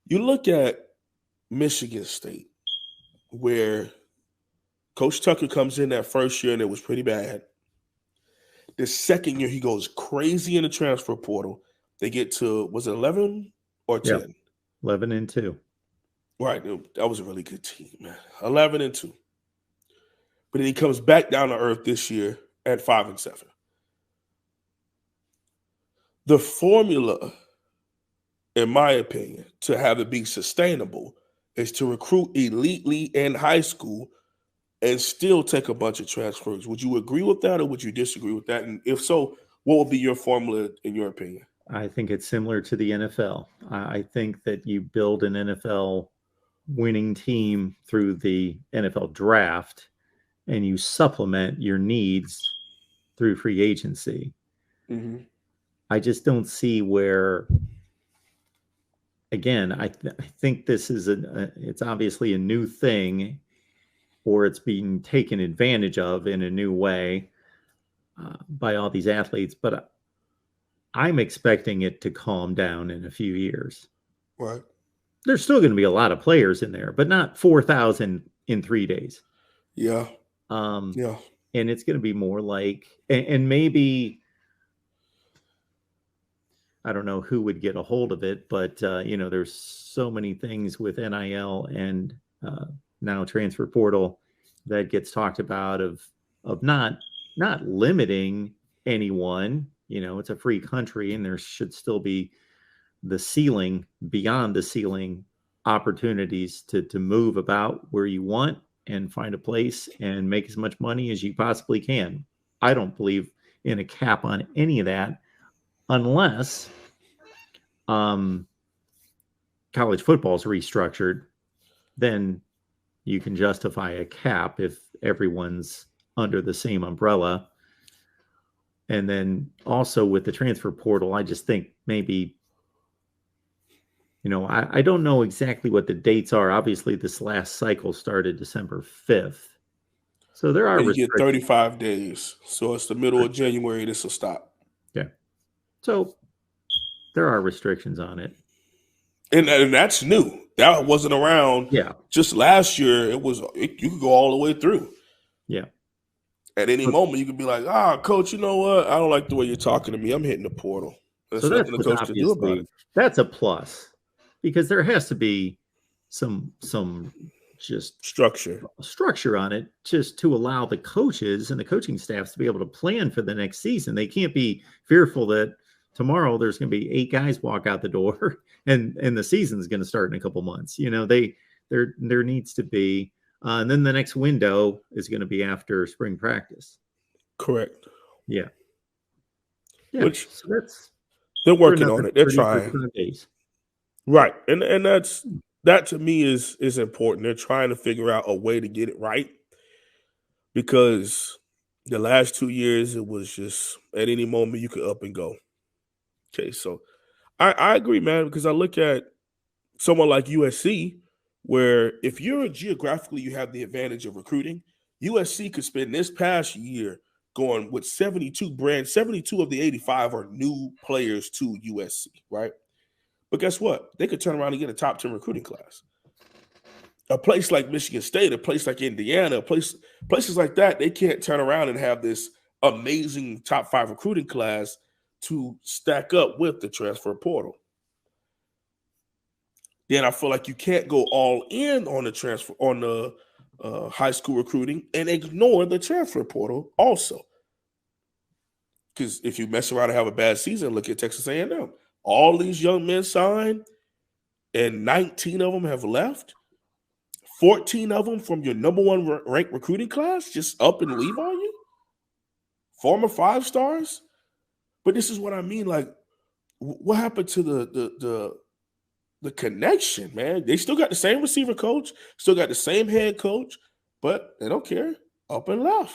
You look at Michigan State, where Coach Tucker comes in that first year and it was pretty bad. The second year, he goes crazy in the transfer portal. They get to, was it 11 or 10? Yep. 11-2. Right. That was a really good team, man. 11-2. But then he comes back down to earth this year at 5-7. The formula, in my opinion, to have it be sustainable is to recruit elitely in high school and still take a bunch of transfers. Would you agree with that or would you disagree with that? And if so, what would be your formula in your opinion? I think it's similar to the NFL. I think that you build an NFL winning team through the NFL draft and you supplement your needs through free agency. Mm-hmm. I just don't see where, again, I think this is it's obviously a new thing, or it's being taken advantage of in a new way by all these athletes, but I'm expecting it to calm down in a few years. Right. There's still going to be a lot of players in there, but not 4,000 in 3 days. Yeah. Yeah. And it's going to be more like, and maybe, I don't know who would get a hold of it, but there's so many things with NIL and now transfer portal that gets talked about of not limiting anyone. It's a free country and there should still be the ceiling, beyond the ceiling, opportunities to move about where you want and find a place and make as much money as you possibly can. I don't believe in a cap on any of that unless college football is restructured. Then you can justify a cap if everyone's under the same umbrella. And then also with the transfer portal, I just think maybe, I don't know exactly what the dates are. Obviously, this last cycle started December 5th. So there are you get 35 days. So it's the middle of January, this will stop. Yeah. So there are restrictions on it. And that's new. That wasn't around. Yeah. Just last year, you could go all the way through. Yeah. At any moment, you could be like, coach, you know what? I don't like the way you're talking to me. I'm hitting the portal. There's nothing the coach to do about it. That's a plus, because there has to be some just structure on it, just to allow the coaches and the coaching staffs to be able to plan for the next season. They can't be fearful that tomorrow there's going to be 8 guys walk out the door and the season's going to start in a couple months. There needs to be, and then the next window is going to be after spring practice. Correct. Yeah. Which so that's, they're working on it. They're trying. Right. And that to me is important. They're trying to figure out a way to get it right, because the last 2 years, it was just at any moment you could up and go. Okay, so I agree, man, because I look at someone like USC, where if you're geographically, you have the advantage of recruiting. USC could spend this past year going with 72 brands. 72 of the 85 are new players to USC, right? But guess what? They could turn around and get a top 10 recruiting class. A place like Michigan State, a place like Indiana, places like that, they can't turn around and have this amazing top 5 recruiting class to stack up with the transfer portal. Then I feel like you can't go all in on the high school recruiting and ignore the transfer portal also. Because if you mess around and have a bad season, look at Texas A&M. All these young men signed, and 19 of them have left. 14 of them from your number 1 ranked recruiting class just up and leave on you. Former 5 stars. But this is what I mean. Like, what happened to the connection, man? They still got the same receiver coach, still got the same head coach, but they don't care. Up and left.